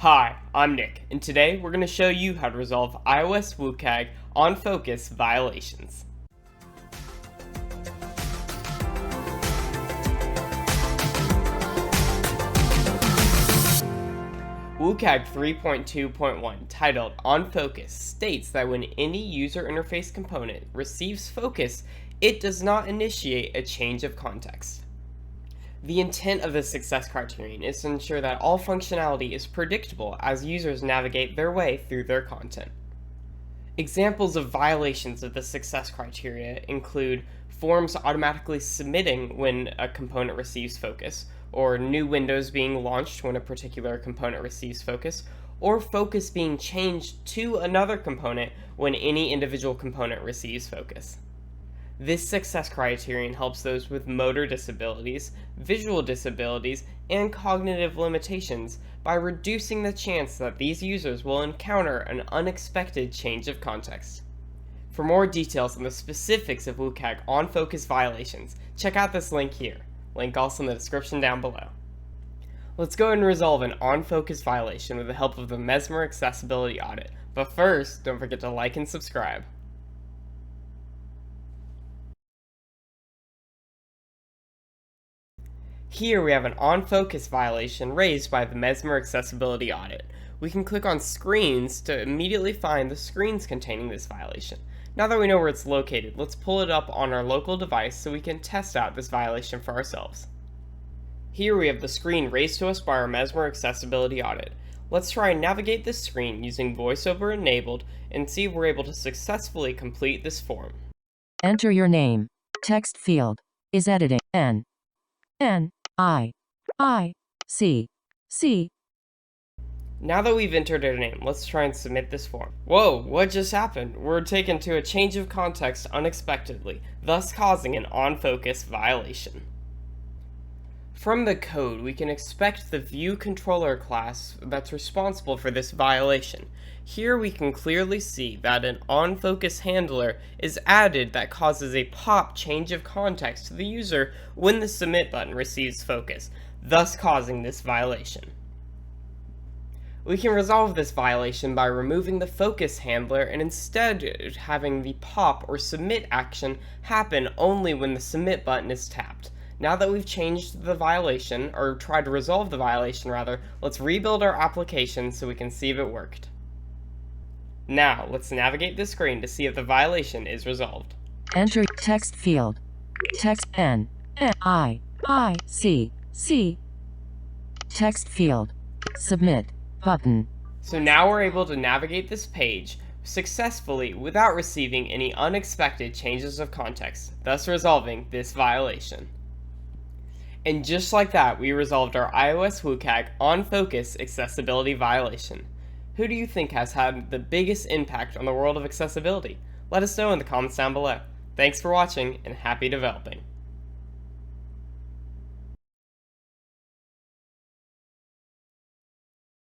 Hi, I'm Nick, and today we're going to show you how to resolve iOS WCAG on-focus violations. WCAG 3.2.1, titled On Focus, states that when any user interface component receives focus, it does not initiate a change of context. The intent of the success criterion is to ensure that all functionality is predictable as users navigate their way through their content. Examples of violations of the success criteria include forms automatically submitting when a component receives focus, or new windows being launched when a particular component receives focus, or focus being changed to another component when any individual component receives focus. This success criterion helps those with motor disabilities, visual disabilities, and cognitive limitations by reducing the chance that these users will encounter an unexpected change of context. For more details on the specifics of WCAG on-focus violations, check out this link here. Link also in the description down below. Let's go ahead and resolve an on-focus violation with the help of the Mesmer Accessibility Audit. But first, don't forget to like and subscribe. Here we have an on-focus violation raised by the Mesmer Accessibility Audit. We can click on Screens to immediately find the screens containing this violation. Now that we know where it's located, let's pull it up on our local device so we can test out this violation for ourselves. Here we have the screen raised to us by our Mesmer Accessibility Audit. Let's try and navigate this screen using VoiceOver enabled and see if we're able to successfully complete this form. Enter your name. Text field is editing. N-I-C-C. Now that we've entered our name, let's try and submit this form. Whoa, what just happened? We're taken to a change of context unexpectedly, thus causing an on-focus violation. From the code, we can expect the view controller class that's responsible for this violation. Here we can clearly see that an on-focus handler is added that causes a pop change of context to the user when the submit button receives focus, thus causing this violation. We can resolve this violation by removing the focus handler and instead having the pop or submit action happen only when the submit button is tapped. Now that we've changed the violation, or tried to resolve the violation rather, let's rebuild our application so we can see if it worked. Now, let's navigate the screen to see if the violation is resolved. Enter text field. Text N-I-C-C. Text field. Submit button. So now we're able to navigate this page successfully without receiving any unexpected changes of context, thus resolving this violation. And just like that, we resolved our iOS WCAG on-focus accessibility violation. Who do you think has had the biggest impact on the world of accessibility? Let us know in the comments down below. Thanks for watching, and happy developing.